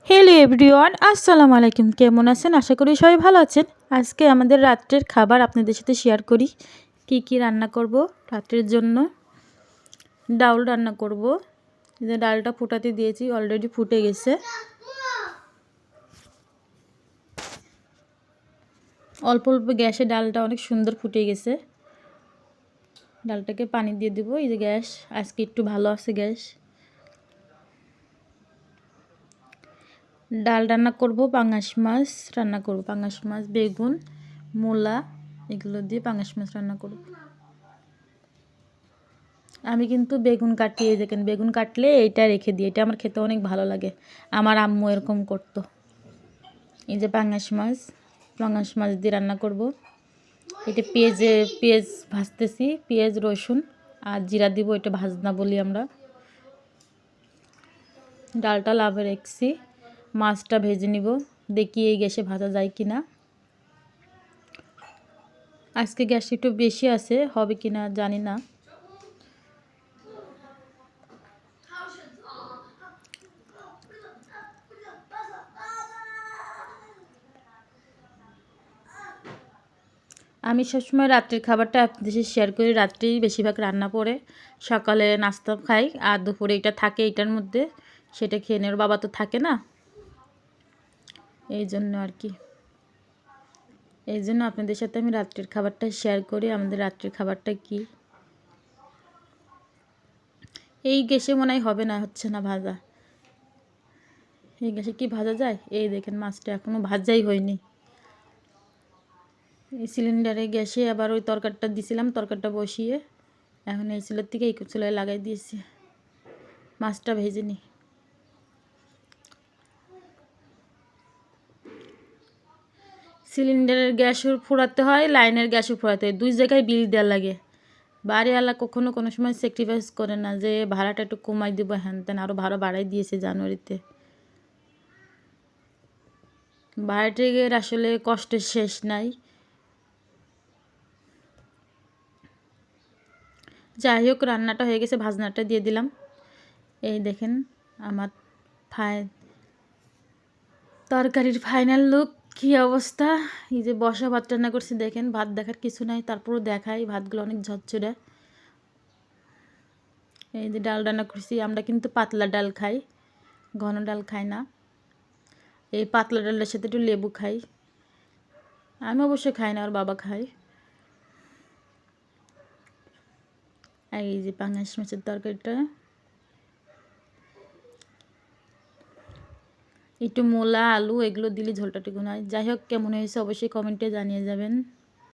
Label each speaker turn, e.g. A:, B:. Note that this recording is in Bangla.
A: হ্যালো এভরিওয়ান, আসসালামু আলাইকুম। কেমন আছেন? আশা করি সবাই ভালো আছেন। আজকে আমাদের রাত্রের খাবার আপনাদের সাথে শেয়ার করি। কি রান্না করব রাত্রের জন্য। ডাউল রান্না করব। এই যে ডালটা ফুটাতে দিয়েছি, অলরেডি ফুটে গেছে। অল্প অল্প গ্যাসে ডালটা অনেক সুন্দর ফুটে গেছে। ডালটাকে পানি দিয়ে দেবো। এই যে গ্যাস আজকে একটু ভালো আছে গ্যাস। ডাল রান্না করব, পাঙাশ মাছ রান্না করব। পাঙাশ মাছ, বেগুন, মূলা এগুলো দিয়ে পাঙাশ মাছ রান্না করব। আমি কিন্তু বেগুন কাটিয়ে দেখেন, বেগুন কাটলে এইটা রেখে দিই। এটা আমার খেতে অনেক ভালো লাগে। আমার আম্মু এরকম করতো। এই যে পাঙাশ মাছ দিয়ে রান্না করব। এটা পেঁয়াজ ভাজতেছি, পেঁয়াজ রসুন আর জিরা দিব। এটা ভাজনা বলি আমরা। ডালটা লাভে রেখেছি, মাছটা ভেজে নিব। দেখি এই গ্যাসে ভাজা যায় কি না। আজকে গ্যাস একটু বেশি আছে, হবে কি না জানি না। আমি সবসময় রাত্রির খাবারটা আপনাদের সাথে শেয়ার করি। রাত্রেই বেশিরভাগ রান্না পড়ে, সকালে নাস্তা খাই আর দুপুরে এটা থাকে এটার মধ্যে, সেটা খেয়ে নেওয়ার বাবা তো থাকে না, এই জন্য আর কি। এই জন্য আপনাদের সাথে আমি রাত্রির খাবারটা শেয়ার করি। আমাদের রাত্রির খাবারটা কি, এই গ্যাসে মনে হয় হবে না, হচ্ছে না ভাজা। এই গ্যাসে কি ভাজা যায়? এই দেখেন মাছটা এখনও ভাজাই হয়নি। এই সিলিন্ডারে গ্যাসে আবার ওই তরকারিটা দিছিলাম, তরকারিটা বসিয়ে এখন এই চুলার থেকে এই চুলায় লাগাই দিয়েছি। মাছটা ভেজে নিই। সিলিন্ডারের গ্যাসও ফুরাতে হয়, লাইনের গ্যাসও ফুরাতে হয়, দুই জায়গায় বিল দেওয়া লাগে। বাড়িওয়ালা কখনো কোনো সময় স্যাক্রিফাইস করে না যে ভাড়াটা একটু কমাই দেবো, হ্যান তেন। আরও ভাড়া বাড়াই দিয়েছে জানুয়ারিতে। ভাড়াটিকের আসলে কষ্টের শেষ নাই। যাই হোক, রান্নাটা হয়ে গেছে, ভাজনাটা দিয়ে দিলাম। এই দেখেন আমার তরকারির ফাইনাল লুক, কী অবস্থা। এই যে বসা ভাত রান্না করছি, দেখেন ভাত দেখার কিছু নাই, তারপরও দেখাই ভাতগুলো অনেক ঝরঝরে। এই যে ডাল রান্না করছি, আমরা কিন্তু পাতলা ডাল খাই, ঘন ডাল খাই না। এই পাতলা ডালের সাথে একটু লেবু খাই। আমি অবশ্যই খাই না, আর বাবা খায়। আর এই যে পাঙাশ মাছের তরকারিটা, একটু মূলা আলু এগুলো দিলে ঝোলটা টুকুন হয়। যাই হোক, কেমন হয়েছে অবশ্যই কমেন্টে জানিয়ে যাবেন।